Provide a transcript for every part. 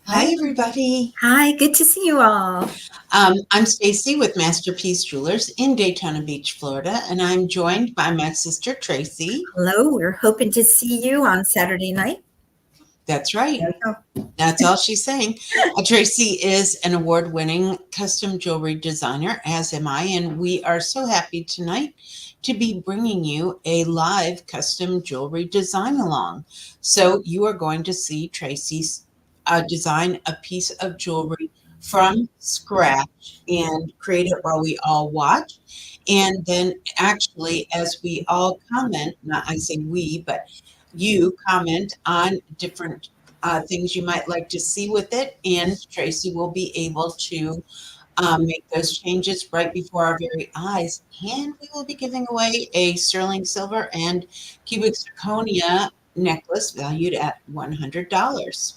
Hi, everybody. Hi, good to see you all. I'm Stacy with Masterpiece Jewelers in Daytona Beach, Florida, and I'm joined by my sister Tracy. Hello, we're hoping to see you on Saturday night. That's right. There we go. That's all she's saying. Tracy is an award-winning custom jewelry designer, as am I, and we are so happy tonight to be bringing you a live custom jewelry design along. So you are going to see Tracy's design a piece of jewelry from scratch and create it while we all watch. And then actually, as we all comment, not I say we, but you comment on different things you might like to see with it, and Tracy will be able to make those changes right before our very eyes. And we will be giving away a sterling silver and cubic zirconia necklace valued at $100.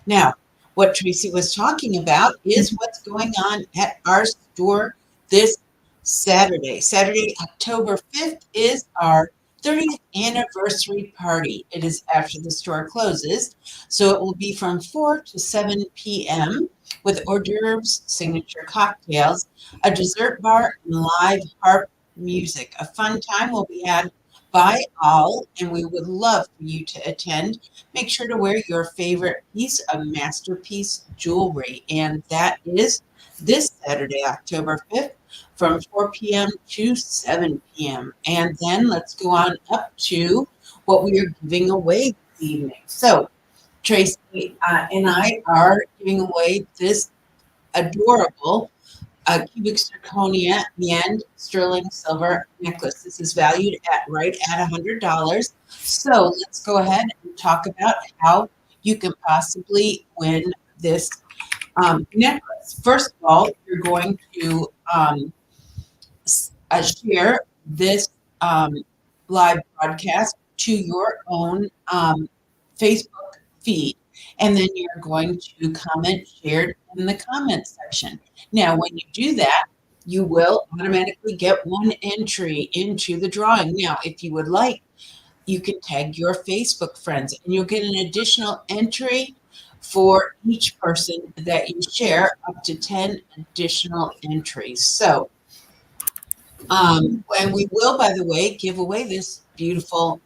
Now, what Tracy was talking about is what's going on at our store this Saturday. Saturday, October 5th is our 30th anniversary party. It is after the store closes, so it will be from 4 to 7 p.m. with hors d'oeuvres, signature cocktails, a dessert bar, and live harp music. A fun time will be had by all, and we would love for you to attend. Make sure to wear your favorite piece of masterpiece jewelry, and that is this Saturday, October 5th, from 4 p.m. to 7 p.m. And then let's go on up to what we are giving away this evening. So, Tracy and I are giving away this adorable cubic zirconia and sterling silver necklace. This is valued at right at $100. So let's go ahead and talk about how you can possibly win this necklace. First of all, you're going to share this live broadcast to your own Facebook feed, and then you're going to comment shared in the comment section. Now, when you do that, you will automatically get one entry into the drawing. Now, if you would like, you can tag your Facebook friends, and you'll get an additional entry for each person that you share, up to 10 additional entries. So, and we will, by the way, give away this beautiful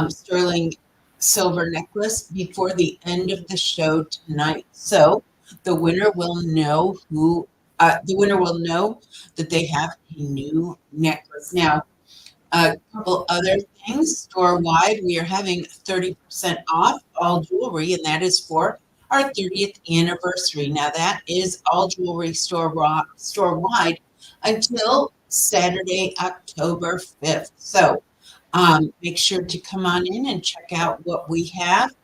sterling silver necklace before the end of the show tonight. So the winner will know the winner will know that they have a new necklace. Now, a couple other things store wide, we are having 30% off all jewelry, and that is for our 30th anniversary. Now, that is all jewelry store wide until Saturday, October 5th. So make sure to come on in and check out what we have.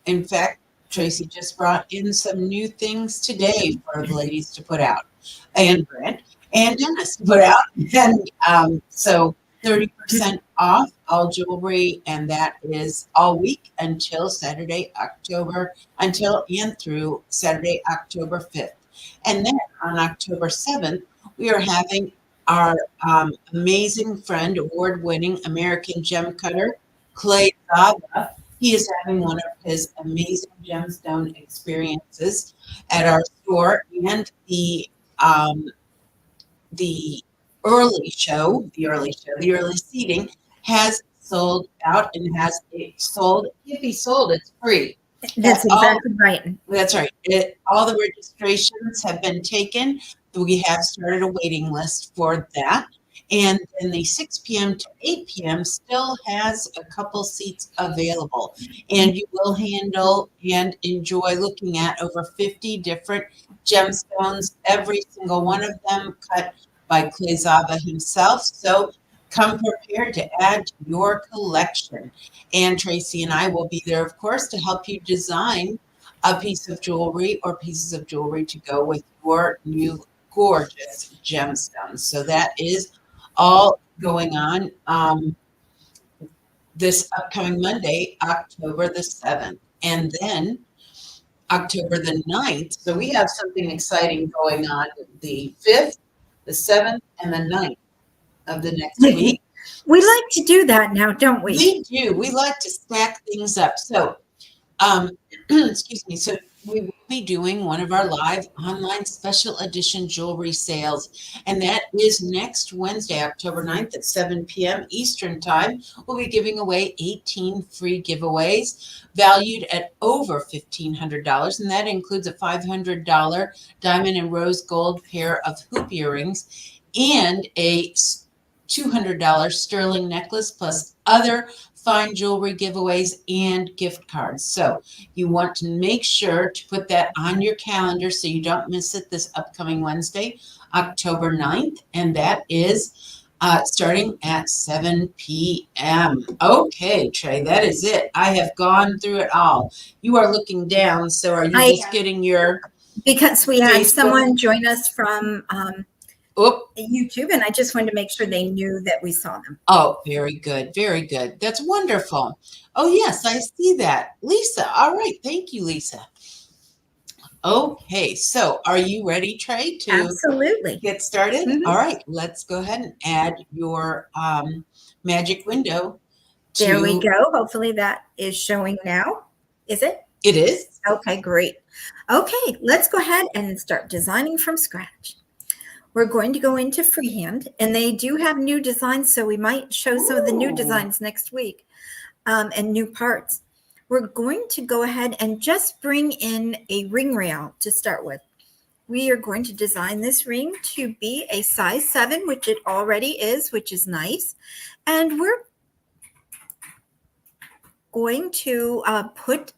In fact, Tracy just brought in some new things today for the ladies to put out, and Brent and Dennis to put out. And so 30% off all jewelry, and that is all week until and through Saturday, October 5th. And then on October 7th, we are having our amazing friend, award-winning American gem cutter, Clay Zaba. He is having one of his amazing gemstone experiences at our store, and um, the the early seating has sold out and has it sold. If he sold, it's free. That's All exactly right. that's right. All the registrations have been taken. We have started a waiting list for that. And then the 6 p.m. to 8 p.m. still has a couple seats available. And you will handle and enjoy looking at over 50 different gemstones, every single one of them cut by Clay Zaba himself. So come prepared to add to your collection. And Tracy and I will be there, of course, to help you design a piece of jewelry or pieces of jewelry to go with your new gorgeous gemstones. So that is all going on this upcoming Monday, October the 7th. And then October the 9th. So we have something exciting going on the 5th, the 7th, and the 9th of the next week. We like to do that now, don't we? We do. We like to stack things up. So, excuse me. So we will be doing one of our live online special edition jewelry sales, and that is next Wednesday, October 9th at 7 p.m. Eastern Time. We'll be giving away 18 free giveaways valued at over $1,500, and that includes a $500 diamond and rose gold pair of hoop earrings and a $200 sterling necklace plus other fine jewelry giveaways and gift cards. So you want to make sure to put that on your calendar so you don't miss it this upcoming Wednesday, October 9th. And that is starting at 7 p.m. Okay, Trey, that is it. I have gone through it all. You are looking down. So are you just getting your because we had Facebook? someone join us from Oop. YouTube, and I just wanted to make sure they knew that we saw them. Oh, very good. Very good. That's wonderful. Oh, yes, I see that. Lisa. All right. Thank you, Lisa. Okay. So are you ready, Trey, to Absolutely get started? Mhm. All right. Let's go ahead and add your magic window. There we go. Hopefully that is showing now. Is it? It is. Okay, great. Okay, let's go ahead and start designing from scratch. We're going to go into freehand, and they do have new designs, so we might show some of the new designs next week and new parts. We're going to go ahead and just bring in a ring rail to start with. We are going to design this ring to be a size 7, which it already is, which is nice. And we're going to put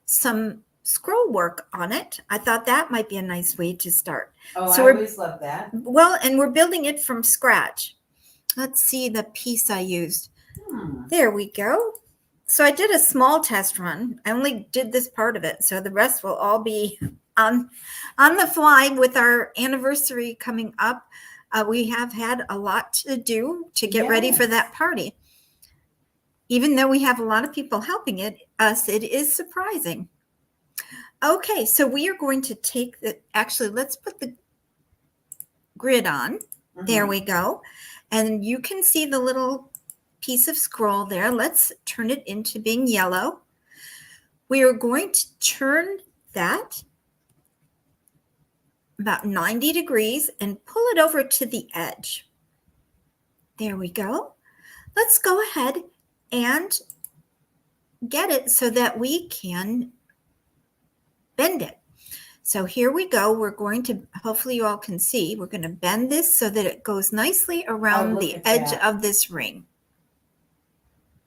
some scroll work on it. I thought that might be a nice way to start. Oh, so I always love that. Well, and we're building it from scratch. Let's see the piece I used. There we go. So I did a small test run. I only did this part of it, so the rest will all be on the fly with our anniversary coming up. We have had a lot to do to get ready for that party. Even though we have a lot of people helping us, it is surprising. Okay, so we are going to take actually, let's put the grid on. There we go. And you can see the little piece of scroll there. Let's turn it into being yellow. We are going to turn that about 90 degrees and pull it over to the edge. There we go. Let's go ahead and get it so that we can bend it. So here we go. We're going to, hopefully you all can see, we're going to bend this so that it goes nicely around the edge of this ring.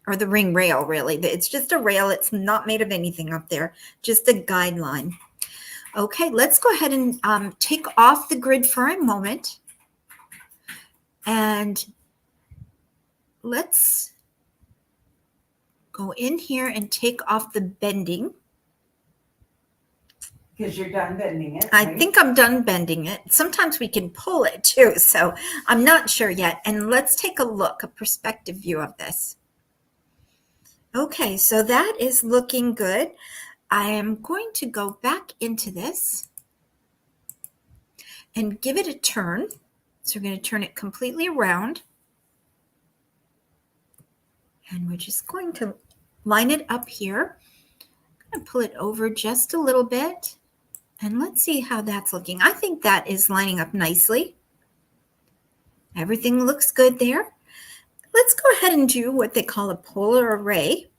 Or the ring rail, really. It's just a rail. It's not made of anything up there, just a guideline. Okay, let's go ahead and take off the grid for a moment. And let's go in here and take off the bending. Because you're done bending it. Right? I think I'm done bending it. Sometimes we can pull it too, so I'm not sure yet. And let's take a look, a perspective view of this. Okay, so that is looking good. I am going to go back into this and give it a turn. So we're going to turn it completely around. And we're just going to line it up here. I'm going to pull it over just a little bit. And let's see how that's looking. I think that is lining up nicely. Everything looks good there. Let's go ahead and do what they call a polar array.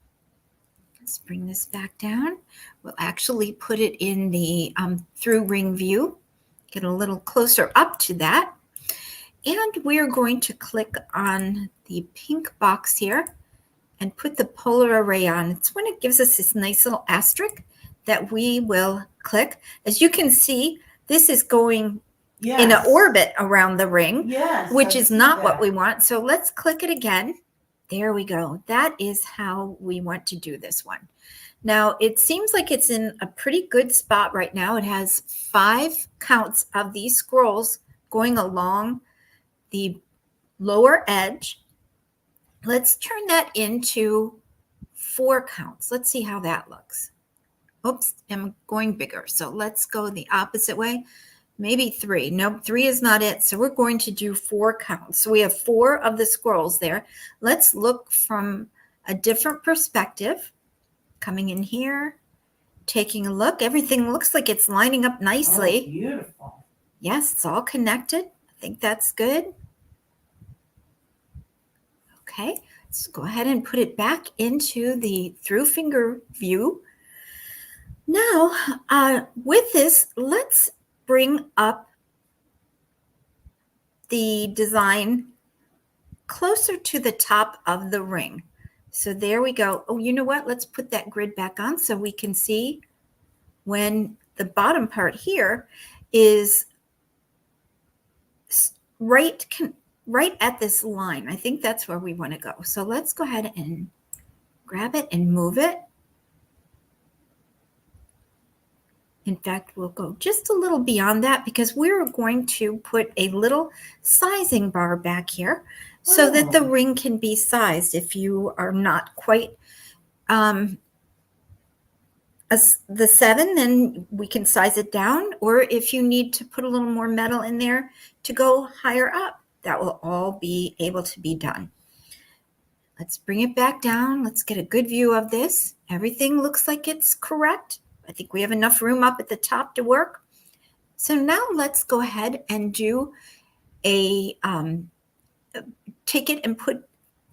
Let's bring this back down. We'll actually put it in the through ring view. Get a little closer up to that. And we're going to click on the pink box here and put the polar array on. It's when it gives us this nice little asterisk that we will click. As you can see, this is going in an orbit around the ring, which is not what we want. So let's click it again. There we go. That is how we want to do this one. Now, it seems like it's in a pretty good spot right now. It has 5 counts of these scrolls going along the lower edge. Let's turn that into 4 counts. Let's see how that looks. Oops, I'm going bigger. So let's go the opposite way. Maybe 3. Nope, 3 is not it. So we're going to do 4 counts. So we have 4 of the scrolls there. Let's look from a different perspective. Coming in here taking a look. Everything looks like it's lining up nicely. Oh, beautiful. Yes, it's all connected. I think that's good. Okay, let's go ahead and put it back into the through finger view. Now, with this, let's bring up the design closer to the top of the ring. So there we go. Oh, you know what? Let's put that grid back on so we can see when the bottom part here is right at this line. I think that's where we want to go. So let's go ahead and grab it and move it. In fact, we'll go just a little beyond that because we're going to put a little sizing bar back here so that the ring can be sized if you are not quite the 7, then we can size it down. Or if you need to put a little more metal in there to go higher up, that will all be able to be done. Let's bring it back down. Let's get a good view of this. Everything looks like it's correct. I think we have enough room up at the top to work. So now let's go ahead and do a, take it and put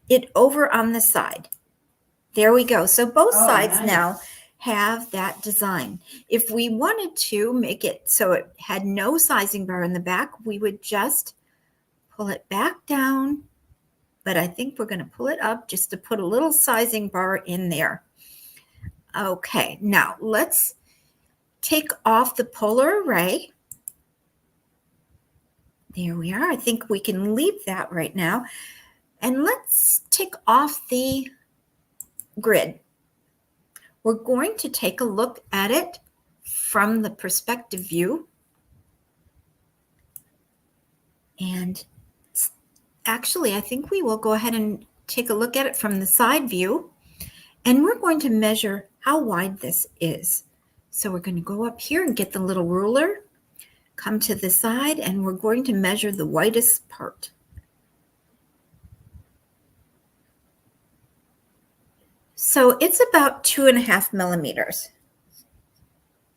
it over on the side. There we go. So both sides now have that design. If we wanted to make it so it had no sizing bar in the back, we would just pull it back down. But I think we're going to pull it up just to put a little sizing bar in there. Okay, now let's take off the polar array. There we are. I think we can leave that right now. And let's take off the grid. We're going to take a look at it from the perspective view. And actually, I think we will go ahead and take a look at it from the side view. And we're going to measure how wide this is. So we're going to go up here and get the little ruler, come to the side, and we're going to measure the widest part. So it's about 2.5 millimeters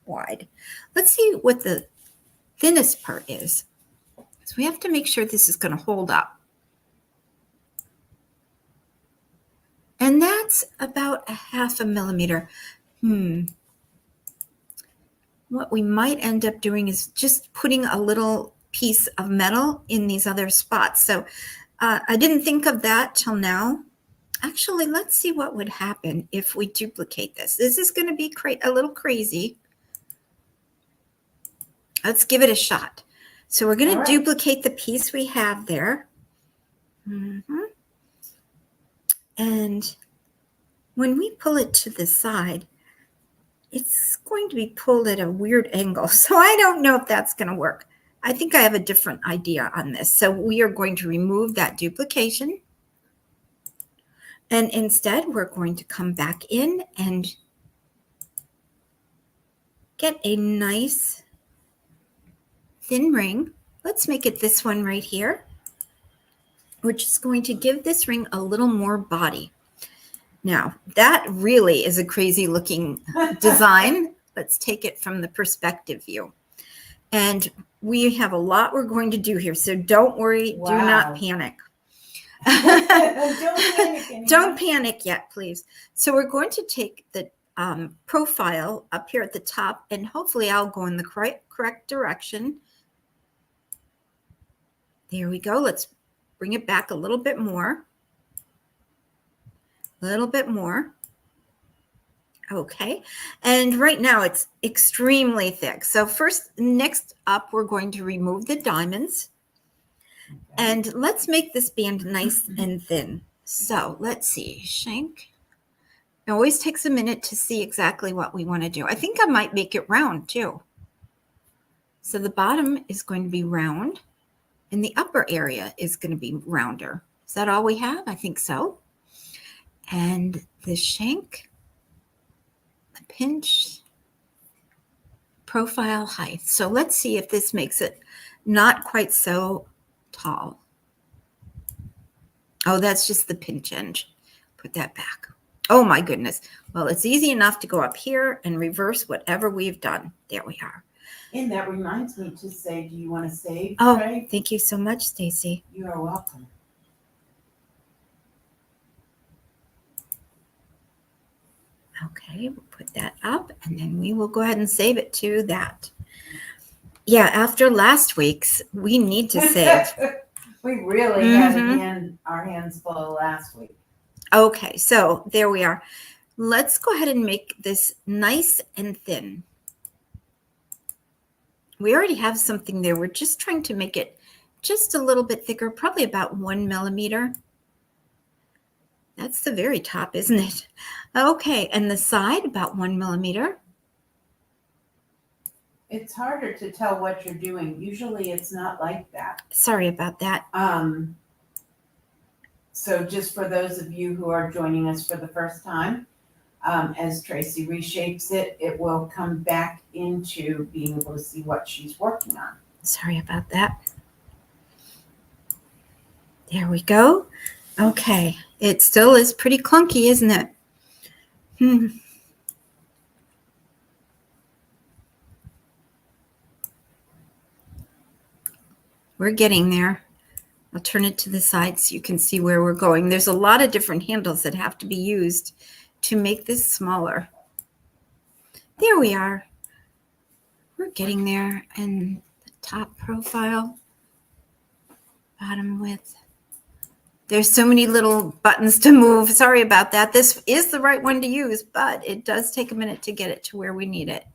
wide. Let's see what the thinnest part is. So we have to make sure this is going to hold up. And that's about 0.5 millimeter. What we might end up doing is just putting a little piece of metal in these other spots. So I didn't think of that till now. Actually, let's see what would happen if we duplicate this. This is going to be a little crazy. Let's give it a shot. So we're going to duplicate the piece we have there. And when we pull it to the side, it's going to be pulled at a weird angle. So I don't know if that's going to work. I think I have a different idea on this. So we are going to remove that duplication. And instead, we're going to come back in and get a nice thin ring. Let's make it this one right here, which is going to give this ring a little more body. Now, that really is a crazy looking design. Let's take it from the perspective view. And we have a lot we're going to do here, so don't worry. Wow. Do not panic. Don't panic yet, please. So we're going to take the profile up here at the top, and hopefully I'll go in the correct direction. There we go. Let's bring it back a little bit more. A little bit more. Okay. And right now it's extremely thick. So next up, we're going to remove the diamonds. Okay. And let's make this band nice and thin. So let's see, shank. It always takes a minute to see exactly what we want to do. I think I might make it round too. So the bottom is going to be round and the upper area is going to be rounder. Is that all we have? I think so. And the shank, the pinch, profile height. So let's see if this makes it not quite so tall. Oh, that's just the pinch end. Put that back. Oh my goodness. Well, it's easy enough to go up here and reverse whatever we've done. There we are. And that reminds me to say, do you want to save, Oh, Trey? thank you so much, Stacy. You are welcome. Okay, we'll put that up and then we will go ahead and save it to that. Yeah, after last week's, we need to save. We really had our hands full last week. Okay, so there we are. Let's go ahead and make this nice and thin. We already have something there. We're just trying to make it just a little bit thicker, probably about 1 millimeter. That's the very top, isn't it? Okay, and the side about 1 millimeter. It's harder to tell what you're doing. Usually it's not like that. Sorry about that. So just for those of you who are joining us for the first time, as Tracy reshapes it, it will come back into being able to see what she's working on. Sorry about that. There we go. Okay, it still is pretty clunky, isn't it? We're getting there. I'll turn it to the side so you can see where we're going. There's a lot of different handles that have to be used to make this smaller. There we are. We're getting there. And the top profile, bottom width. There's so many little buttons to move. Sorry about that. This is the right one to use, but it does take a minute to get it to where we need it.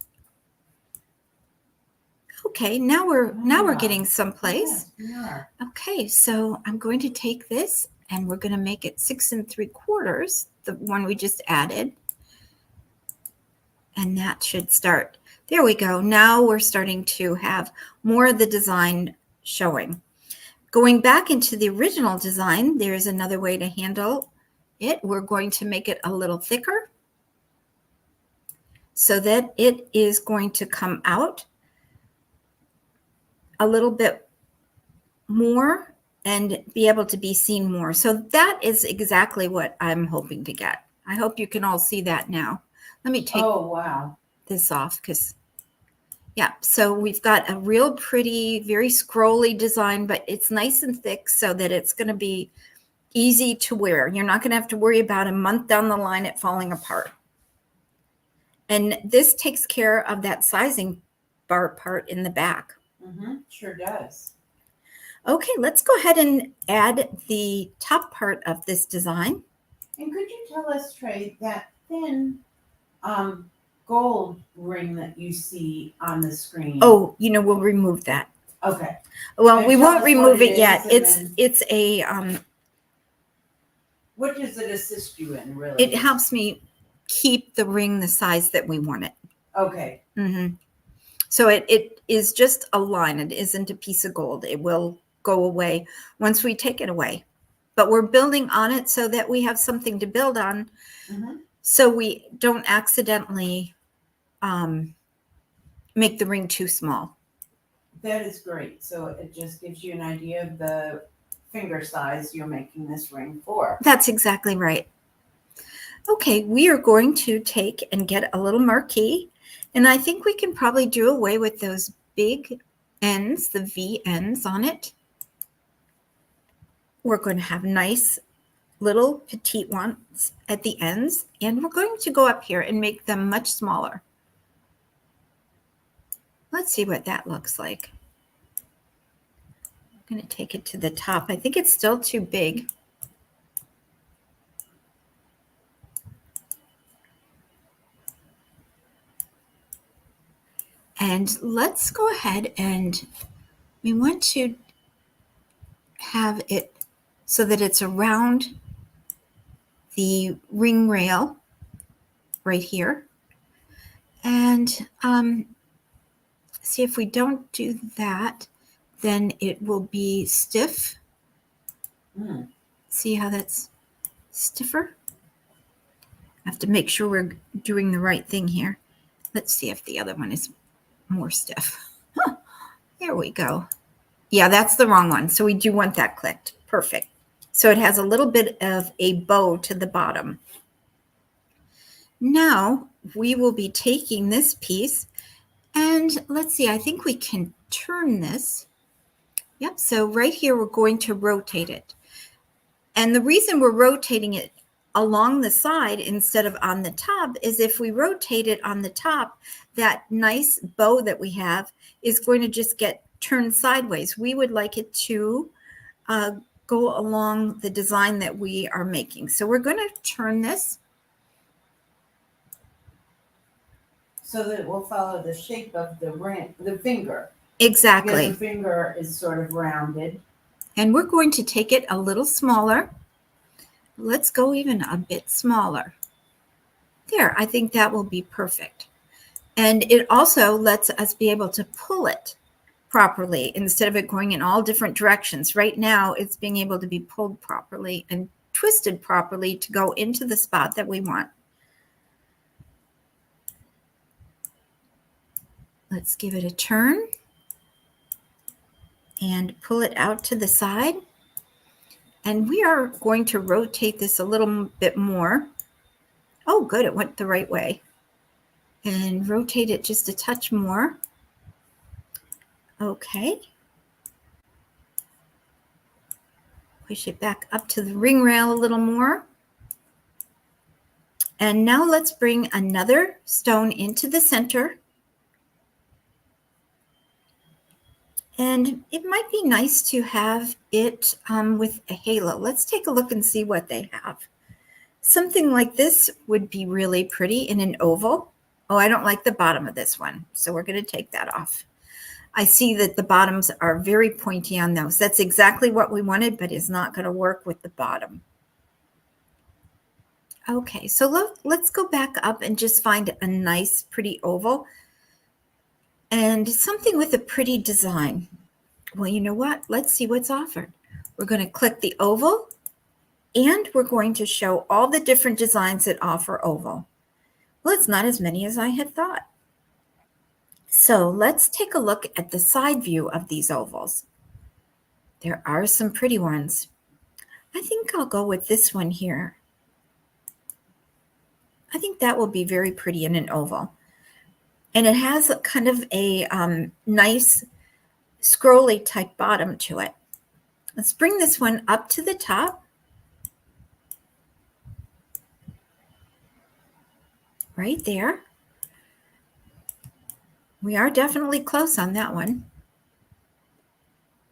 Okay, now we're getting someplace. Yes, okay, so I'm going to take this and we're going to make it 6 3/4, the one we just added. And that should start. There we go. Now we're starting to have more of the design showing. Going back into the original design, there's another way to handle it. We're going to make it a little thicker so that it is going to come out a little bit more and be able to be seen more. So that is exactly what I'm hoping to get. I hope you can all see that now. Let me take this off because, yeah, so we've got a real pretty, very scrolly design, but it's nice and thick so that it's going to be easy to wear. You're not going to have to worry about a month down the line it falling apart. And this takes care of that sizing bar part in the back. Sure does. Okay, let's go ahead and add the top part of this design. And could you tell us, Trey, that thin gold ring that you see on the screen? Oh, we'll remove that. Okay. Well, we won't remove it yet. It's a what does it assist you in, really? It helps me keep the ring the size that we want it. Okay. So it is just a line. It isn't a piece of gold. It will go away once we take it away. But we're building on it so that we have something to build on, so we don't accidentally make the ring too small. That is great. So it just gives you an idea of the finger size you're making this ring for. That's exactly right. Okay, we are going to take and get a little marquee. And I think we can probably do away with those big ends, the V ends on it. We're going to have nice little petite ones at the ends. And we're going to go up here and make them much smaller. Let's see what that looks like. I'm going to take it to the top. I think it's still too big. And let's go ahead and we want to have it so that it's around the ring rail right here. And see, if we don't do that, then it will be stiff. See how that's stiffer? I have to make sure we're doing the right thing here. Let's see if the other one is more stiff. There we go. Yeah, that's the wrong one. So we do want that clicked. Perfect. So it has a little bit of a bow to the bottom. Now we will be taking this piece and let's see, I think we can turn this. Yep, so right here we're going to rotate it. And the reason we're rotating it along the side instead of on the top is if we rotate it on the top, that nice bow that we have is going to just get turned sideways. We would like it to go along the design that we are making. So we're going to turn this so that it will follow the shape of the finger. exactly. Because the finger is sort of rounded. And we're going to take it a little smaller. Let's go even a bit smaller. There, I think that will be perfect. And it also lets us be able to pull it properly instead of it going in all different directions. Right now, it's being able to be pulled properly and twisted properly to go into the spot that we want. Let's give it a turn and pull it out to the side. And we are going to rotate this a little bit more. Oh, good, it went the right way. And rotate it just a touch more. Okay. Push it back up to the ring rail a little more. And now let's bring another stone into the center. And it might be nice to have it with a halo. Let's take a look and see what they have. Something like this would be really pretty in an oval. Oh, I don't like the bottom of this one, so we're going to take that off. I see that the bottoms are very pointy on those. That's exactly what we wanted, but it's not going to work with the bottom. Okay, so let's go back up and just find a nice, pretty oval and something with a pretty design. Well, you know what? Let's see what's offered. We're going to click the oval, and we're going to show all the different designs that offer oval. Well, it's not as many as I had thought. So let's take a look at the side view of these ovals. There are some pretty ones. I think I'll go with this one here. I think that will be very pretty in an oval. And it has kind of a nice scrolly type bottom to it. Let's bring this one up to the top. Right there. We are definitely close on that one.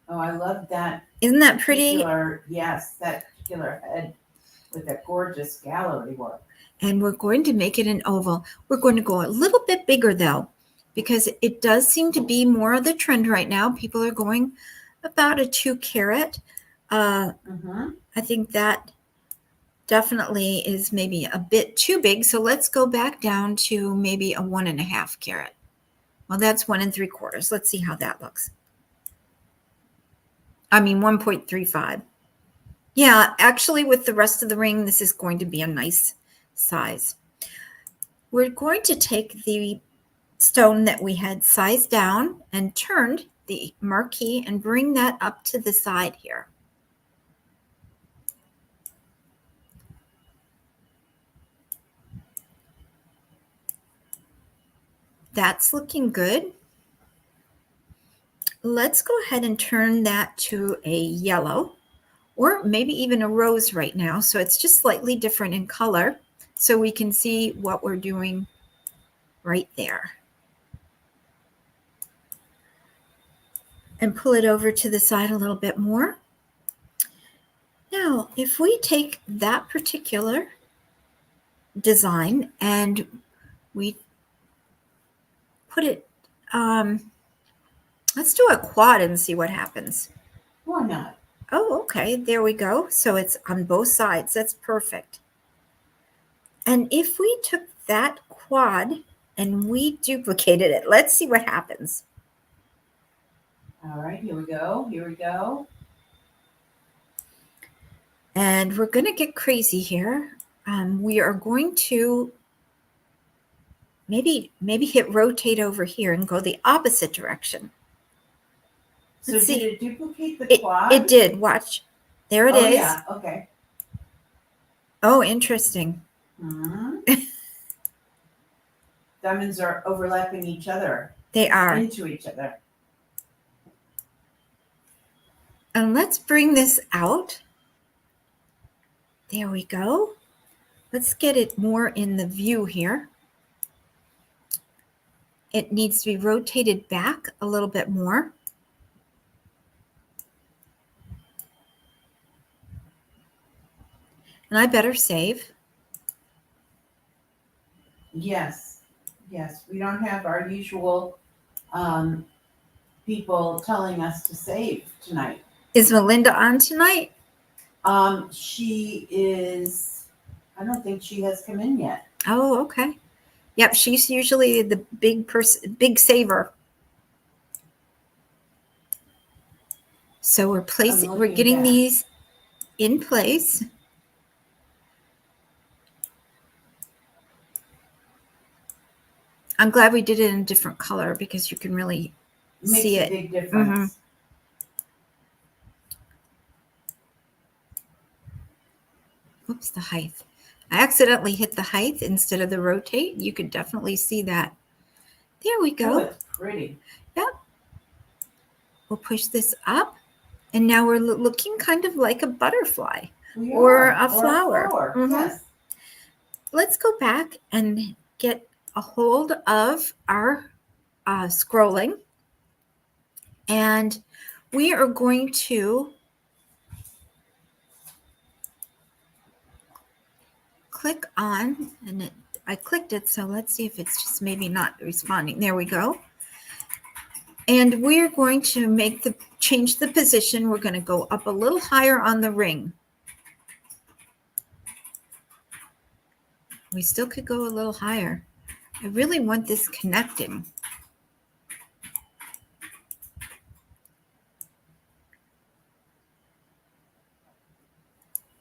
Oh, I love that. Isn't that pretty? Yes, that particular head with that gorgeous gallery work. And we're going to make it an oval. We're going to go a little bit bigger though, because it does seem to be more of the trend right now. People are going about a 2 carat. I think that definitely is maybe a bit too big. So let's go back down to maybe a 1.5 carat. Well, that's 1 3/4. Let's see how that looks. I mean, 1.35. Yeah, actually with the rest of the ring, this is going to be a nice size. We're going to take the stone that we had sized down and turned the marquee and bring that up to the side here. That's looking good. Let's go ahead and turn that to a yellow or maybe even a rose right now. So it's just slightly different in color so we can see what we're doing right there. And pull it over to the side a little bit more. Now, if we take that particular design and we put it, let's do a quad and see what happens. Why not? Oh, okay, there we go. So it's on both sides. That's perfect. And if we took that quad and we duplicated it, let's see what happens. All right, here we go. Here we go. And we're going to get crazy here. We are going to maybe hit rotate over here and go the opposite direction. So did it duplicate the quad? It did. Watch. There it is. Yeah, okay. Oh, interesting. diamonds are overlapping each other, They are. into each other. And let's bring this out. There we go. Let's get it more in the view here. It needs to be rotated back a little bit more. And I better save. Yes, yes. We don't have our usual people telling us to save tonight. Is Melinda on tonight? She is. I don't think she has come in yet. Oh, okay. Yep, she's usually the big saver. So we're getting these in place. I'm glad we did it in a different color because you can really see it. Makes a big difference. Oops, the height. I accidentally hit the height instead of the rotate. You could definitely see that. There we go. Oh, it's pretty. Yep. We'll push this up. And now we're looking kind of like a butterfly or a flower. Yes. Let's go back and get a hold of our scrolling. And we are going to click on, and I clicked it, so let's see if it's just maybe not responding. There we go. And we're going to change the position. We're going to go up a little higher on the ring. We still could go a little higher. I really want this connecting.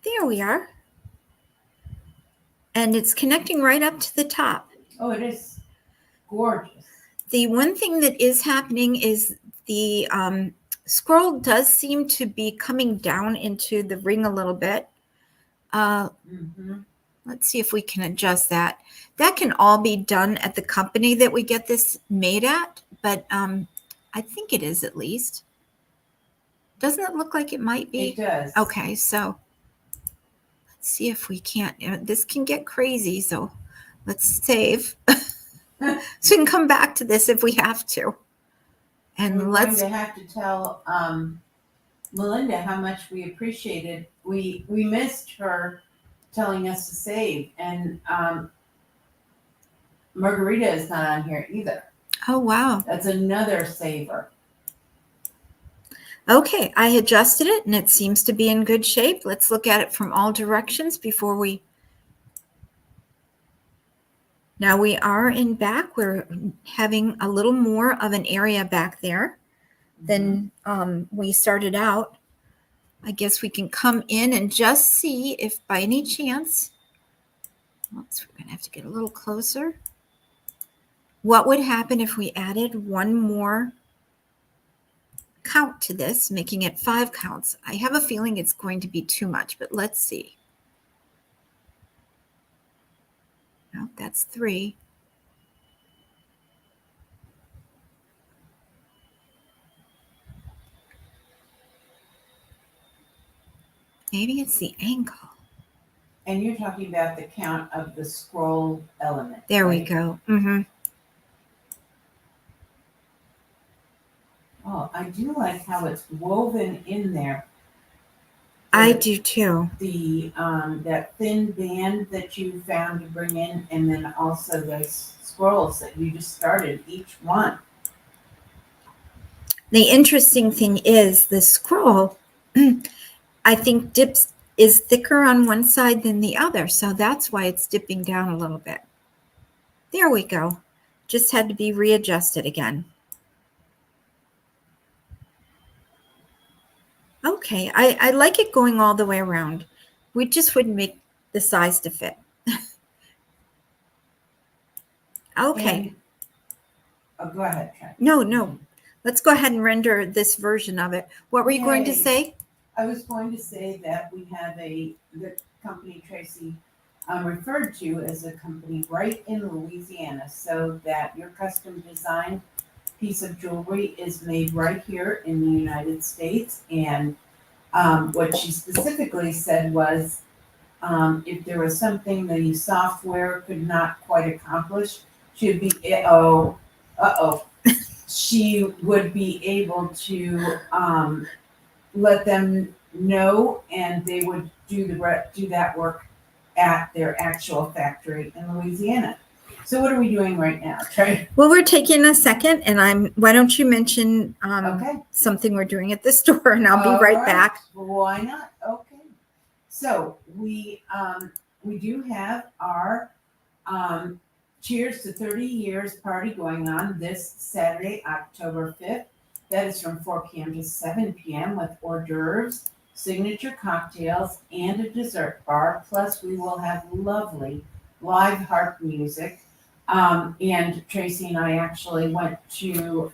There we are. And it's connecting right up to the top. Oh, it is gorgeous. The one thing that is happening is the scroll does seem to be coming down into the ring a little bit. Let's see if we can adjust that. That can all be done at the company that we get this made at, but I think it is at least. Doesn't it look like it might be? It does. Okay, so let's see if we can't. This can get crazy, so let's save. So we can come back to this if we have to. And we're let's going to have to tell Melinda how much we appreciated. We missed her telling us to save, and Margarita is not on here either. Oh, wow. That's another saver. Okay, I adjusted it and it seems to be in good shape. Let's look at it from all directions before we. Now we are in back. We're having a little more of an area back there than we started out. I guess we can come in and just see if by any chance, oops, we're going to have to get a little closer. What would happen if we added one more count to this, making it 5 counts? I have a feeling it's going to be too much, but let's see. No, that's 3. Maybe it's the angle. And you're talking about the count of the scroll element. There right? we go. Oh, I do like how it's woven in there. I do too. The that thin band that you found to bring in, and then also those scrolls that you just started, each one. The interesting thing is the scroll, I think is thicker on one side than the other. So that's why it's dipping down a little bit. There we go. Just had to be readjusted again. Okay, I like it going all the way around. We just wouldn't make the size to fit. Okay. Go ahead, Trent. No. Let's go ahead and render this version of it. What were you going to say? I was going to say that we have the company Tracy referred to as a company right in Louisiana, so that your custom designed piece of jewelry is made right here in the United States. And what she specifically said was, if there was something the software could not quite accomplish, she would be, she would be able to let them know, and they would do that work at their actual factory in Louisiana. So what are we doing right now, Trey? Well, we're taking a second, and why don't you mention Okay. something we're doing at the store, and I'll be All right back. Why not? Okay. So we do have our Cheers to 30 Years party going on this Saturday, October 5th. That is from 4 p.m. to 7 p.m. with hors d'oeuvres, signature cocktails, and a dessert bar. Plus, we will have lovely live harp music. And Tracy and I actually went to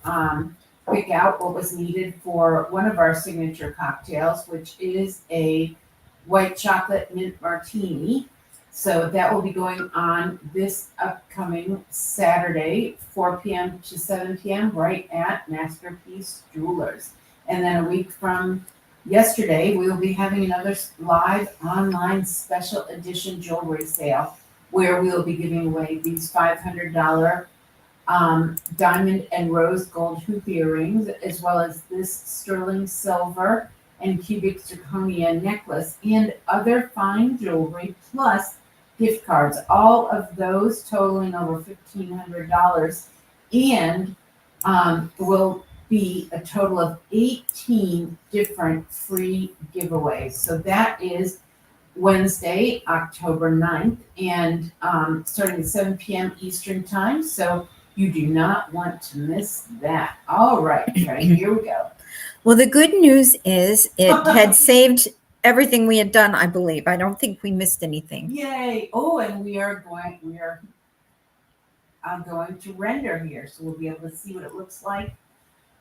pick out what was needed for one of our signature cocktails, which is a white chocolate mint martini. So that will be going on this upcoming Saturday, 4 p.m. to 7 p.m. right at Masterpiece Jewelers. And then a week from yesterday, we will be having another live online special edition jewelry sale where we will be giving away these $500 diamond and rose gold hoop earrings, as well as this sterling silver and cubic zirconia necklace and other fine jewelry, plus gift cards, all of those totaling over $1,500, and will be a total of 18 different free giveaways. So that is Wednesday, October 9th, and starting at 7 p.m. Eastern Time. So you do not want to miss that. All right, Trey, here we go. Well, the good news is it had saved everything we had done, I believe. I don't think we missed anything. Yay. Oh, and I'm going to render here, so we'll be able to see what it looks like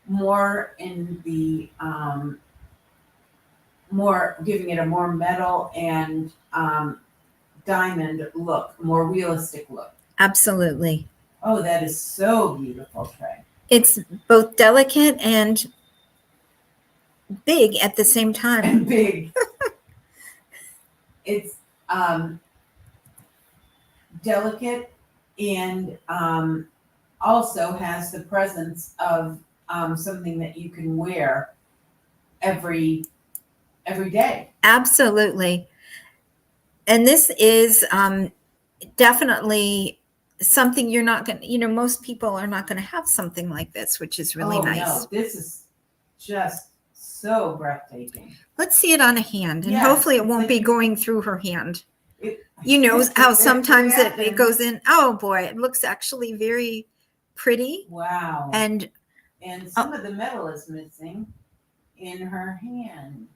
more in the more, giving it a more metal and diamond look, more realistic look. Absolutely. Oh, that is so beautiful, Trey. It's both delicate and big at the same time. And big. It's delicate and also has the presence of something that you can wear every day. Absolutely. And this is definitely something you're not going to, most people are not going to have something like this, which is really nice. No, this is just so breathtaking. Let's see it on a hand, and hopefully it won't be going through her hand. How sometimes it goes in. Oh boy, it looks actually very pretty. Wow. And some of the metal is missing in her hand.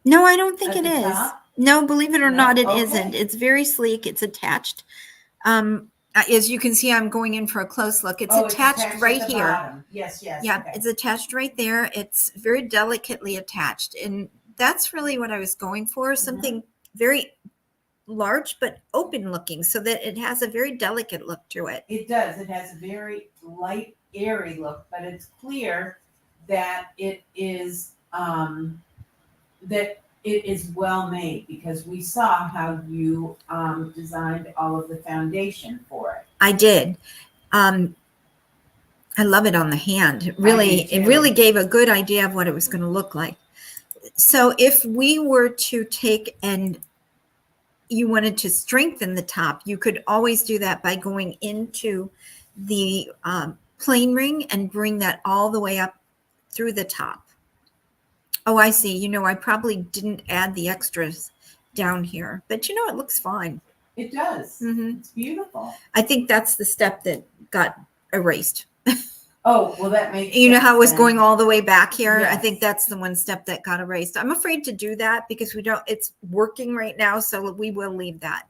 No, I don't think it is. Top? No, believe it or not, it isn't. It's very sleek. It's attached. As you can see, I'm going in for a close look. It's attached right here. Bottom. Yes. Yeah, okay. It's attached right there. It's very delicately attached. And that's really what I was going for. Something very large but open looking, so that it has a very delicate look to it. It does. It has a very light, airy look, but it's clear that it is well made, because we saw how you designed all of the foundation for it. I did. I love it on the hand. It really gave a good idea of what it was going to look like. So if we were to take and you wanted to strengthen the top, you could always do that by going into the plain ring and bring that all the way up through the top. Oh, I see. I probably didn't add the extras down here, but it looks fine. It does. It's beautiful. I think that's the step that got erased. Oh, well, that makes sense. How it was going all the way back here? Yes. I think that's the one step that got erased. I'm afraid to do that because it's working right now, so we will leave that.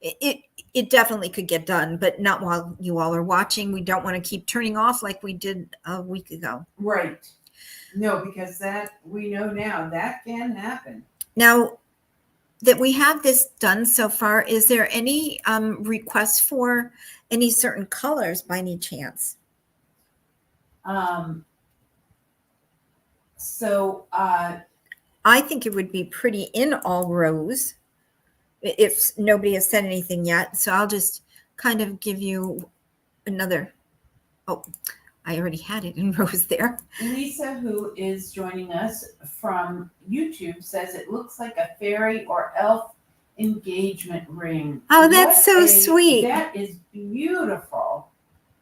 It definitely could get done, but not while you all are watching. We don't want to keep turning off like we did a week ago. Right. No, because that we know now that can happen. Now, that we have this done so far. Is there any requests for any certain colors by any chance? So I think it would be pretty in all rose if nobody has said anything yet. So I'll just kind of give you another. Oh, I already had it in rose there. Lisa, who is joining us from YouTube, says it looks like a fairy or elf engagement ring. Oh, that's so sweet. That is beautiful.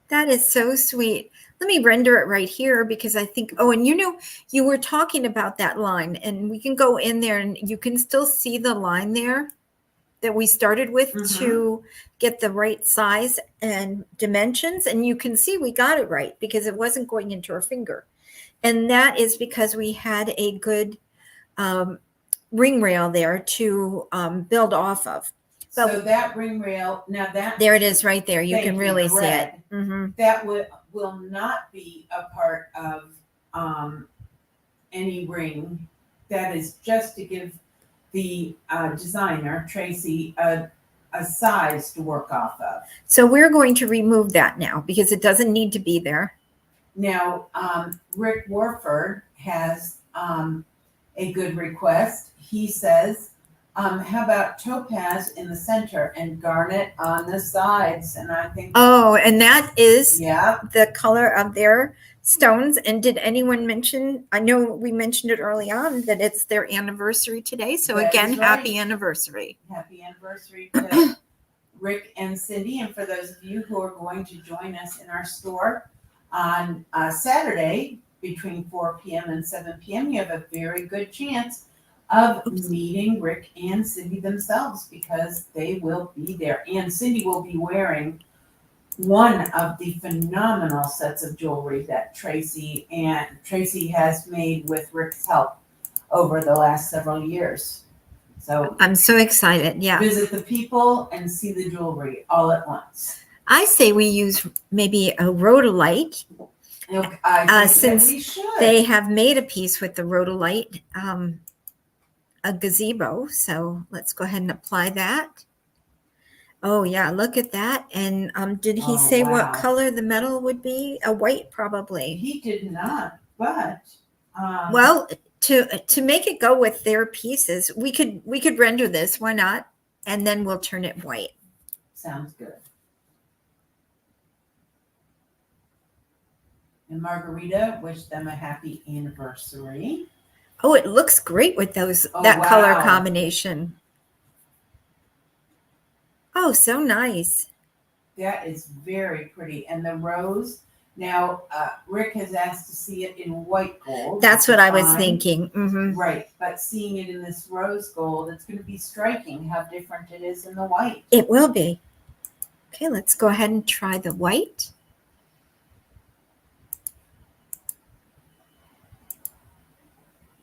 That is so sweet. Let me render it right here because I think, oh, and you were talking about that line, and we can go in there and you can still see the line there that we started with to get the right size and dimensions. And you can see we got it right because it wasn't going into our finger. And that is because we had a good ring rail there to build off of. So that ring rail, now that there it is right there. You can really see red, it. Mm-hmm. That will not be a part of any ring. That is just to give the designer, Tracy, a size to work off of. So we're going to remove that now because it doesn't need to be there. Now, Rick Warford has a good request. He says, how about topaz in the center and garnet on the sides? And I think, oh, and that is yeah, the color of their stones. And did anyone mention, I know we mentioned it early on, that it's their anniversary today. So that again, is right. happy anniversary. Happy anniversary to Rick and Cindy. And for those of you who are going to join us in our store on Saturday between 4 p.m. and 7 p.m., you have a very good chance of meeting Rick and Cindy themselves because they will be there. And Cindy will be wearing one of the phenomenal sets of jewelry that Tracy has made with Rick's help over the last several years. So I'm so excited. Yeah. Visit the people and see the jewelry all at once. I say we use maybe a rhodolite. I think since we should. They have made a piece with the rhodolite, a gazebo. So let's go ahead and apply that. Oh yeah, look at that. And did he say what color the metal would be? A white, probably. He did not, but well, to make it go with their pieces, we could render this. Why not? And then we'll turn it white. Sounds good. And Margarita wished them a happy anniversary. Oh, it looks great with that color combination. Oh, so nice. That is very pretty. And the rose, now Rick has asked to see it in white gold. That's what I was thinking. Mm-hmm. Right. But seeing it in this rose gold, it's going to be striking how different it is in the white. It will be. Okay, let's go ahead and try the white.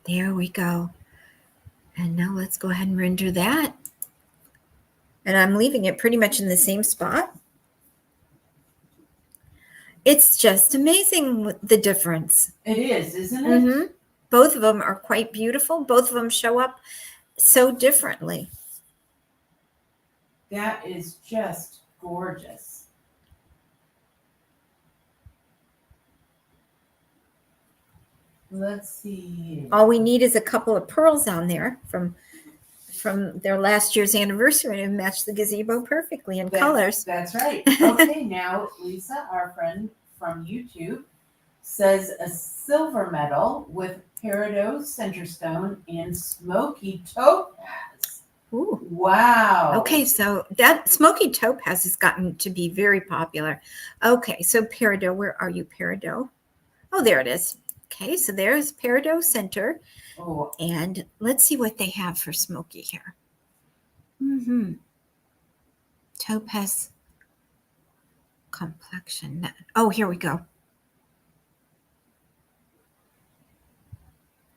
There we go. And now let's go ahead and render that. And I'm leaving it pretty much in the same spot. It's just amazing the difference. It is, isn't it? Mm-hmm. Both of them are quite beautiful. Both of them show up so differently. That is just gorgeous. Let's see. All we need is a couple of pearls on there from their last year's anniversary and match the gazebo perfectly in colors. That's right. Okay, now Lisa, our friend from YouTube, says a silver medal with peridot center stone and smoky topaz. Ooh. Wow. Okay, so that smoky topaz has gotten to be very popular. Okay, so peridot, where are you, peridot? Oh, there it is. Okay, so there's peridot center. Oh. And let's see what they have for smoky here. Mm-hmm. Topaz complexion. Oh, here we go.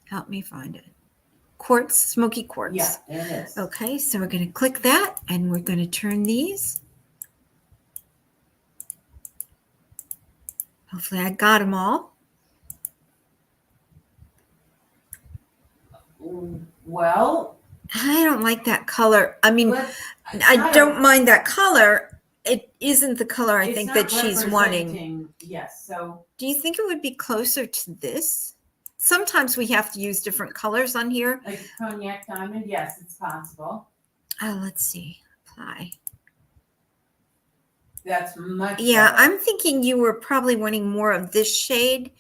Help me find it. Quartz, smoky quartz. Yeah, there it is. Okay, so we're going to click that and we're going to turn these. Hopefully I got them all. Well, I don't like that color. I mean, But it's I not don't mind that color. It isn't the color I it's think not that she's wanting. representing- Yes, so Do you think it would be closer to this? Sometimes we have to use different colors on here. like a cognac diamond, yes, it's possible. Oh, let's see. Apply. That's much Yeah, better. I'm thinking you were probably wanting more of this shade.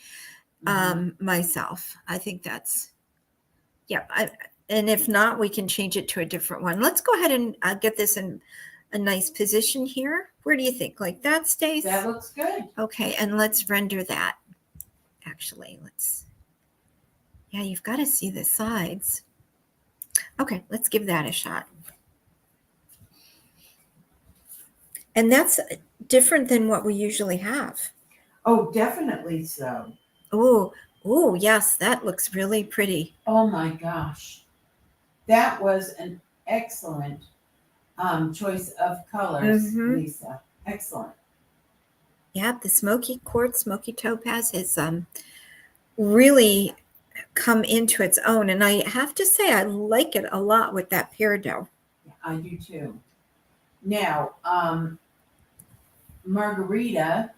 Mhm. Myself, I think that's, yeah. And if not, we can change it to a different one. Let's go ahead and get this in a nice position here. Where do you think? Like that, Stace? That looks good. Okay, and let's render that. Actually, yeah, you've got to see the sides. Okay, let's give that a shot. And that's different than what we usually have. Oh, definitely so. Oh, yes, that looks really pretty. Oh my gosh. That was an excellent choice of colors, Lisa. Excellent. Yeah, the smoky quartz, smoky topaz has really come into its own. And I have to say, I like it a lot with that peridot. Yeah, I do too. Now, Margarita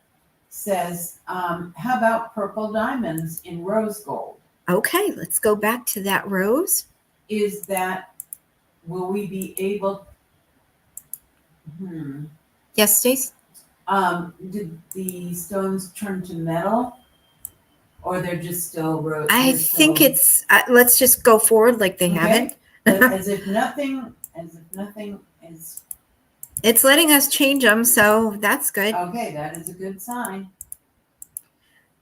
says, how about purple diamonds in rose gold? Okay, let's go back to that rose. Is that, will we be able, Yes, Stace? did the stones turn to metal? Or they're just still rose? I think it's, let's just go forward like they haven't. As if nothing is. It's letting us change them, so that's good. Okay, that is a good sign.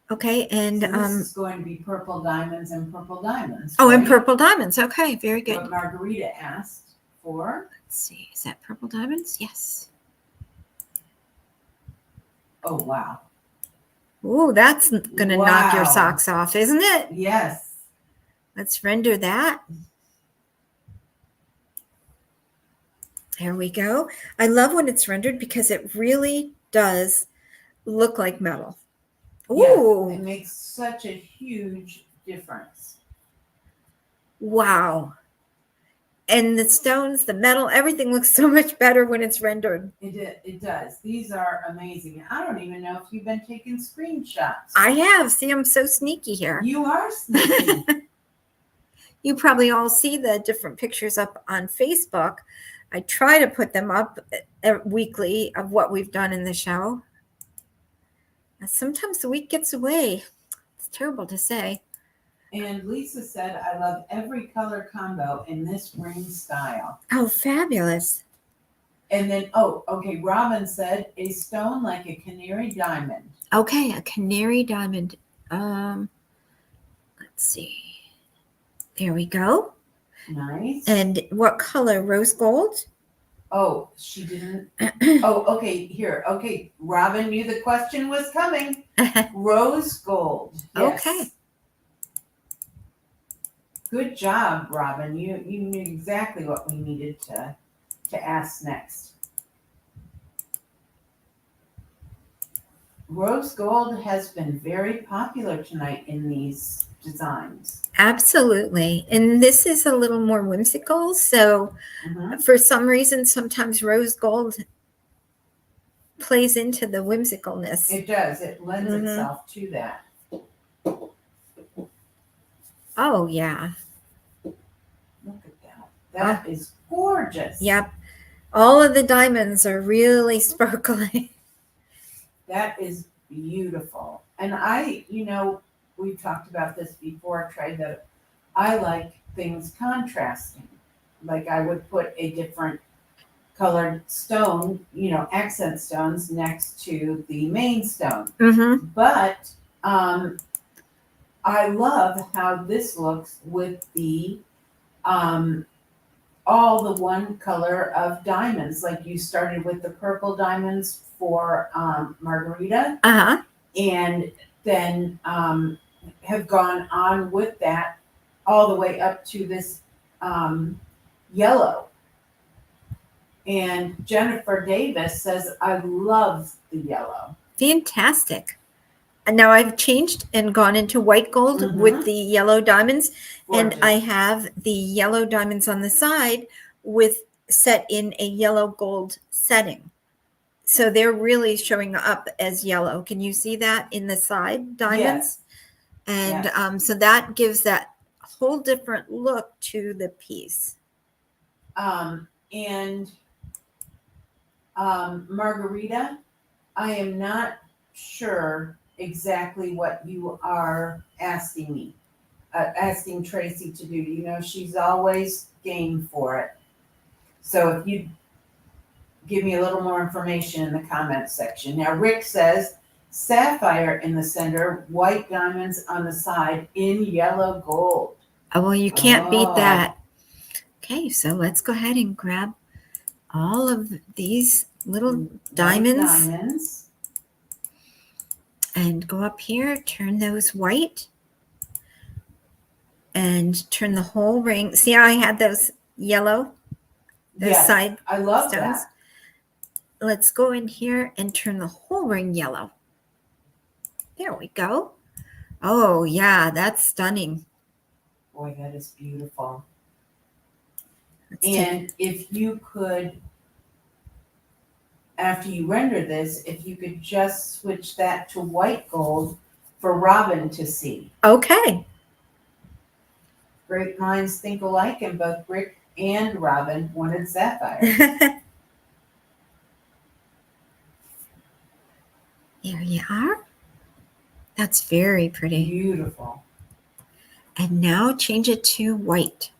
Okay, and So this is going to be purple diamonds and purple diamonds. oh, right? and purple diamonds. Okay, very good. What Margarita asked for. Let's see, is that purple diamonds? Yes. Oh wow. Oh, that's gonna knock your socks off, isn't it? Yes. Let's render that. There we go. I love when it's rendered because it really does look like metal. Ooh. Yes, it makes such a huge difference. Wow. And the stones, the metal, everything looks so much better when it's rendered. It does. These are amazing. I don't even know if you've been taking screenshots. I have. See, I'm so sneaky here. You are sneaky. You probably all see the different pictures up on Facebook. I try to put them up weekly of what we've done in the show. Sometimes the week gets away. It's terrible to say. And Lisa said, I love every color combo in this ring style. Oh, fabulous. And then, oh, okay, Robin said, a stone like a canary diamond. Okay, a canary diamond. Let's see. There we go. Nice. And what color? Rose gold? Oh, she didn't. Oh, okay, here. Okay, Robin knew the question was coming. Rose gold. Yes. Okay. Good job, Robin. You knew exactly what we needed to ask next. Rose gold has been very popular tonight in these designs. Absolutely. And this is a little more whimsical. So for some reason, sometimes rose gold plays into the whimsicalness. It does. It lends itself to that. Oh, yeah. Look at that. That is gorgeous. Yep. All of the diamonds are really sparkling. That is beautiful. And we've talked about this before, Trey, that I like things contrasting. Like I would put a different colored stone, accent stones next to the main stone. But I love how this looks with the all the one color of diamonds. Like you started with the purple diamonds for Margarita, and then have gone on with that all the way up to this yellow. And Jennifer Davis says, I love the yellow. Fantastic. Now I've changed and gone into white gold with the yellow diamonds. Gorgeous. And I have the yellow diamonds on the side with set in a yellow gold setting. So they're really showing up as yellow. Can you see that in the side diamonds? Yes. And Yes. So that gives that whole different look to the piece. Margarita, I am not sure exactly what you are asking me, asking Tracy to do. You know, she's always game for it. So if you give me a little more information in the comments section. Now, Rick says sapphire in the center, white diamonds on the side in yellow gold. Oh, well, you can't beat that. Okay, so let's go ahead and grab all of these little diamonds and go up here, turn those white and turn the whole ring. See how I had those yellow, those side I love stones? that. Let's go in here and turn the whole ring yellow. There we go. Oh, yeah, that's stunning. Boy, that is beautiful. And if you could, after you render this, if you could just switch that to white gold for Robin to see. Okay. Great minds think alike, and both Rick and Robin wanted sapphire. There you are. That's very pretty. Beautiful. And now change it to white.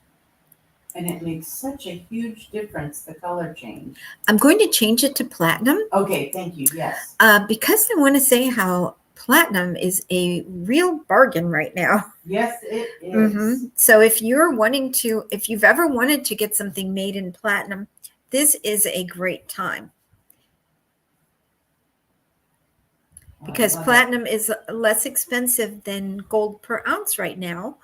And it makes such a huge difference, the color change. I'm going to change it to platinum. Okay, thank you. Yes. Because I want to say how platinum is a real bargain right now. Yes, it is. So if you've ever wanted to get something made in platinum, this is a great time. Because platinum is less expensive than gold per ounce right now.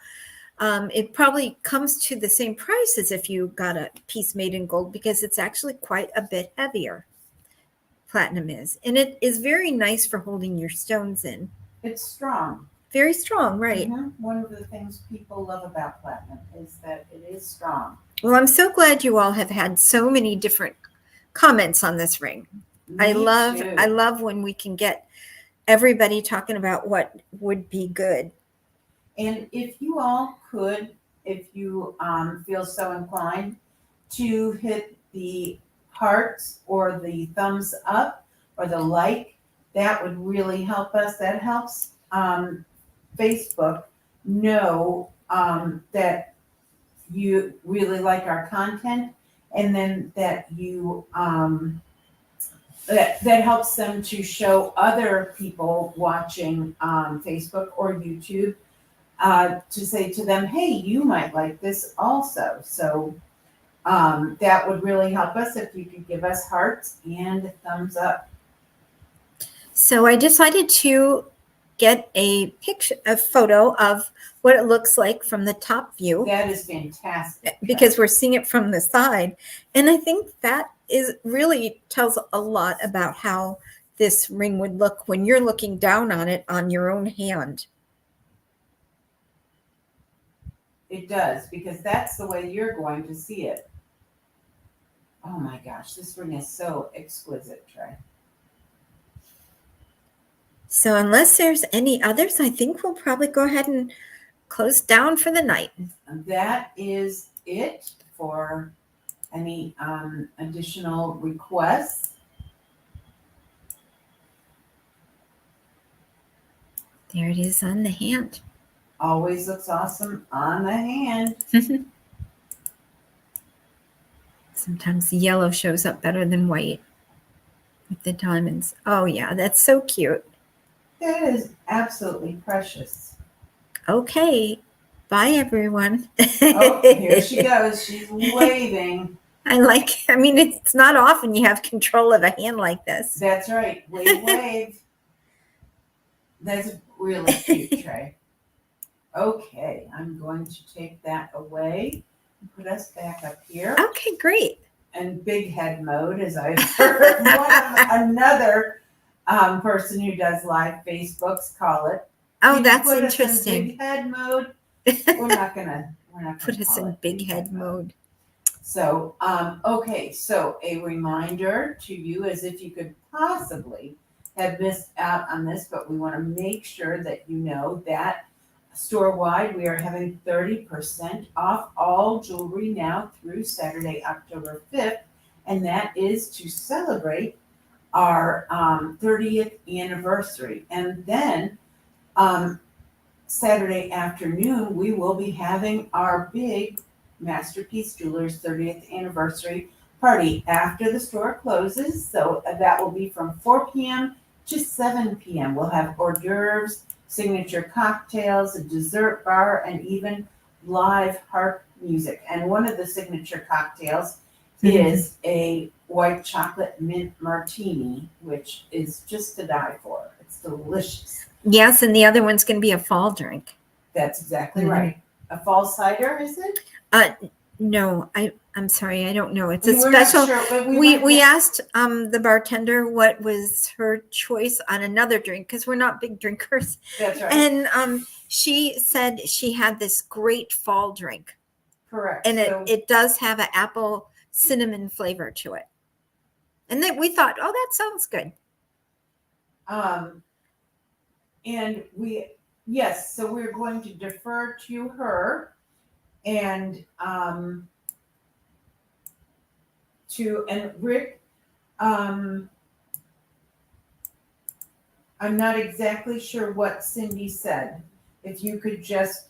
It probably comes to the same price as if you got a piece made in gold because it's actually quite a bit heavier. Platinum is. And it is very nice for holding your stones in. It's strong. Very strong, right? One of the things people love about platinum is that it is strong. Well, I'm so glad you all have had so many different comments on this ring. I love when we can get everybody talking about what would be good. And if you all could, if you feel so inclined, to hit the hearts or the thumbs up or the like, that would really help us. That helps Facebook know that you really like our content, and then that you that helps them to show other people watching Facebook or YouTube to say to them, hey, you might like this also. So that would really help us if you could give us hearts and thumbs up. So I decided to get a photo of what it looks like from the top view. That is fantastic. Because we're seeing it from the side. And I think that really tells a lot about how this ring would look when you're looking down on it on your own hand. It does, because that's the way you're going to see it. Oh my gosh, this ring is so exquisite, Trey. So unless there's any others, I think we'll probably go ahead and close down for the night. That is it for any additional requests. There it is on the hand. Always looks awesome on the hand. Sometimes the yellow shows up better than white with the diamonds. Oh yeah, that's so cute. That is absolutely precious. Okay, bye everyone. Oh, here she goes. She's waving. I mean, it's not often you have control of a hand like this. That's right. Wave, wave. That's really cute, Trey. Okay, I'm going to take that away and put us back up here. Okay, great. And big head mode, as I've heard another person who does live Facebooks call it. Oh, Can you that's put us in interesting. big head mode? We're not gonna Put us call in it big head mode. So, okay, so a reminder to you as if you could possibly have missed out on this, but we want to make sure that you know that store-wide we are having 30% off all jewelry now through Saturday, October 5th, and that is to celebrate our 30th anniversary. And then Saturday afternoon, we will be having our big Masterpiece Jewelers 30th anniversary party after the store closes. So that will be from 4 p.m. to 7 p.m. We'll have hors d'oeuvres, signature cocktails, a dessert bar, and even live harp music. And one of the signature cocktails is a white chocolate mint martini, which is just to die for. It's delicious. Yes, and the other one's going to be a fall drink. That's exactly right. A fall cider, is it? No, I'm sorry, I don't know. It's We a were not special. sure, but We asked the bartender what was her choice on another drink because we're not big drinkers. That's right. And she said she had this great fall drink. Correct. And it does have an apple cinnamon flavor to it. And then we thought, oh, that sounds good. And yes, so we're going to defer to her and Rick, I'm not exactly sure what Cindy said. If you could just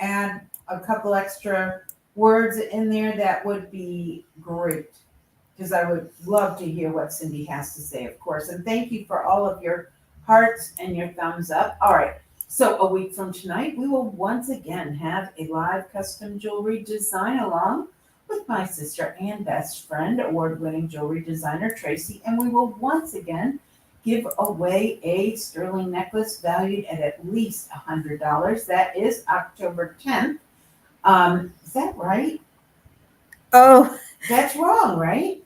add a couple extra words in there, that would be great. Because I would love to hear what Cindy has to say, of course. And thank you for all of your hearts and your thumbs up. All right. So a week from tonight, we will once again have a live custom jewelry design along with my sister and best friend, award-winning jewelry designer Tracy. And we will once again give away a sterling necklace valued at least $100. That is October 10th. Is that right? Oh, that's wrong, right?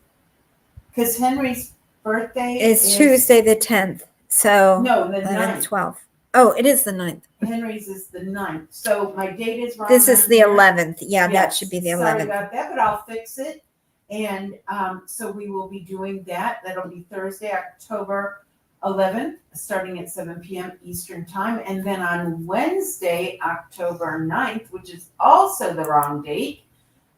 Because Henry's birthday is Tuesday the 10th. So no, the 9th. 12th. Oh, it is the 9th. Henry's is the 9th. So my date is wrong. This is the 11th. Yeah, yes, that should be the 11th. Sorry about that, but I'll fix it. And so we will be doing that. That'll be Thursday, October 11th, starting at 7 p.m. Eastern Time. And then on Wednesday, October 9th, which is also the wrong date,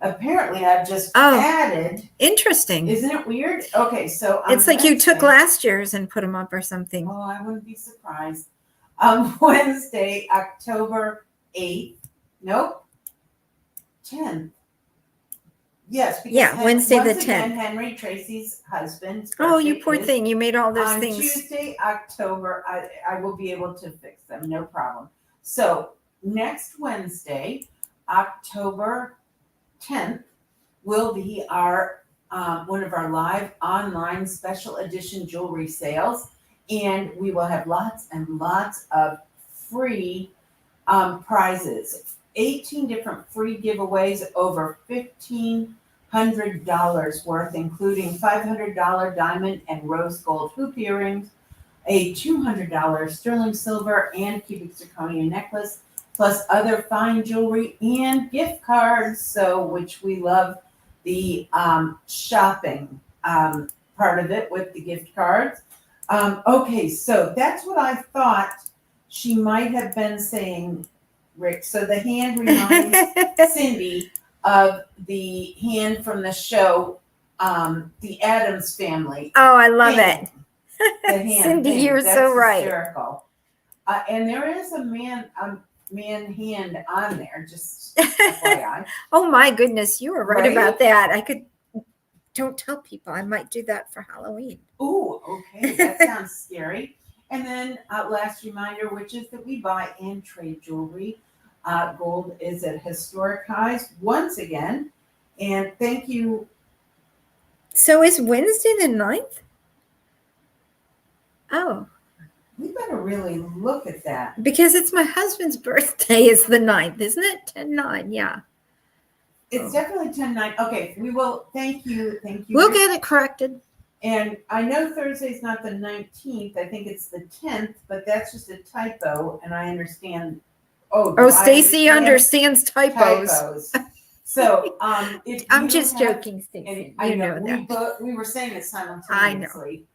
apparently I've just added. Interesting. Isn't it weird? Okay, so it's like Wednesday, you took last year's and put them up or something. Oh, I wouldn't be surprised. Wednesday, October 8th. Nope. 10th. Yes. Wednesday the 10th. Again, Henry, Tracy's husband. Oh, you poor thing. You made all those things. On Tuesday, October, I will be able to fix them. No problem. So next Wednesday, October 10th, will be our one of our live online special edition jewelry sales. And we will have lots and lots of free prizes. 18 different free giveaways, over $1,500 worth, including $500 diamond and rose gold hoop earrings, a $200 sterling silver and cubic zirconia necklace, plus other fine jewelry and gift cards. So, which we love the shopping part of it with the gift cards. Okay, so that's what I thought she might have been saying, Rick. So the hand reminds Cindy of the hand from the show, The Addams Family. Oh, I love it. The hand Cindy, you're that's so right. Hysterical. And there is a man hand on there, just FYI. Oh my goodness, you were right about that. Don't tell people. I might do that for Halloween. Oh, okay. That sounds scary. And then last reminder, which is that we buy and trade jewelry. Gold is at historic highs once again. And thank you. So is Wednesday the 9th? Oh. We better really look at that. Because it's my husband's birthday is the 9th, isn't it? 10-9, yeah. It's definitely 10-9. Okay, we will. Thank you. We'll get it corrected. And I know Thursday's not the 19th. I think it's the 10th, but that's just a typo. And I understand. Oh, do Oh, I Stacy understand understands typos. typos. So, if I'm you just have joking, Stacy. any, I You know know that. we were saying it I know. simultaneously.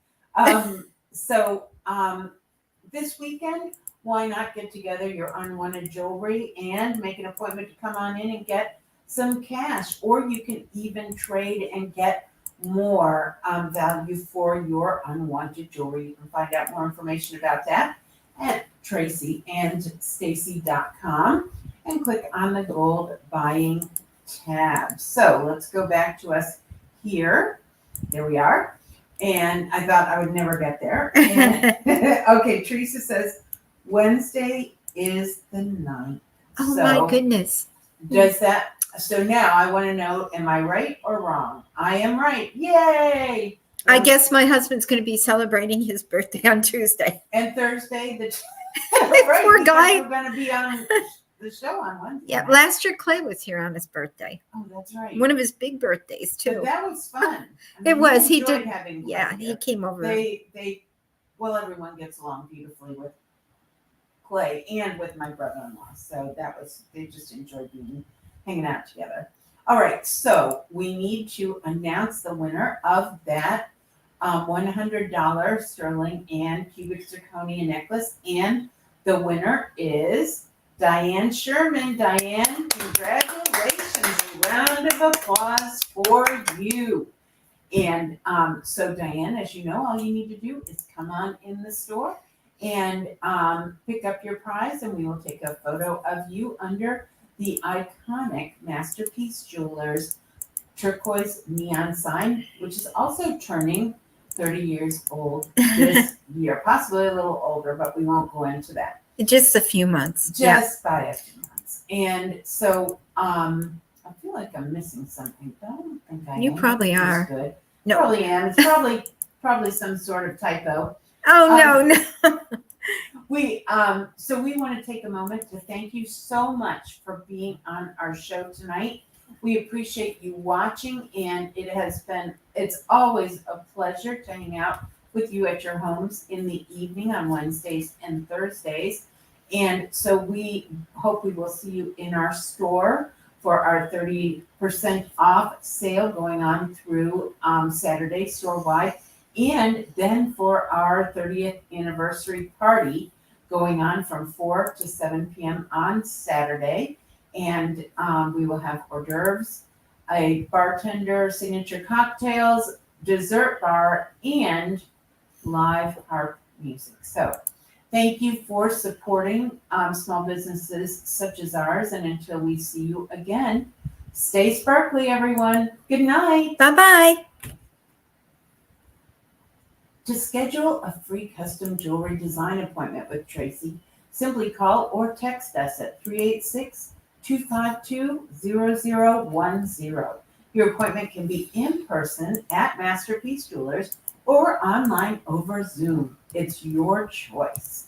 This weekend, why not get together your unwanted jewelry and make an appointment to come on in and get some cash, or you can even trade and get more value for your unwanted jewelry. You can find out more information about that at tracyandstacy.com and click on the gold buying tab. So let's go back to us here. There we are. And I thought I would never get there. And, okay, Teresa says Wednesday is the 9th. Oh So my goodness. does that, so now I want to know, am I right or wrong? I am right. Yay! I guess my husband's going to be celebrating his birthday on Tuesday. And Thursday, right, Poor because guy. we're going to be on the show on Wednesday. Yeah, last year Clay was here on his birthday. Oh, that's right. One of his big birthdays But too. that was fun. I mean, It was. He enjoyed did. having Clay Yeah, here. he came over. Well, everyone gets along beautifully with Clay and with my brother-in-law. So they just enjoyed hanging out together. All right, so we need to announce the winner of that $100 sterling and cubic zirconia necklace. And the winner is Diane Sherman. Diane, congratulations. A round of applause for you. And so Diane, as you know, all you need to do is come on in the store and pick up your prize, and we will take a photo of you under the iconic Masterpiece Jewelers turquoise neon sign, which is also turning 30 years old this year, possibly a little older, but we won't go into that. Just a few months. Just by a few months. And so I feel like I'm missing something, but I don't think I am. You probably are. Good. No. Probably am. It's probably some sort of typo. Oh, no. So we want to take a moment to thank you so much for being on our show tonight. We appreciate you watching, and it's always a pleasure to hang out with you at your homes in the evening on Wednesdays and Thursdays. And so we hope we will see you in our store for our 30% off sale going on through Saturday store-wide. And then for our 30th anniversary party going on from 4 to 7 p.m. on Saturday. And we will have hors d'oeuvres, a bartender, signature cocktails, dessert bar, and live harp music. So thank you for supporting small businesses such as ours. And until we see you again, stay sparkly, everyone. Good night. Bye-bye. To schedule a free custom jewelry design appointment with Tracy, simply call or text us at 386-252-0010. Your appointment can be in person at Masterpiece Jewelers or online over Zoom. It's your choice.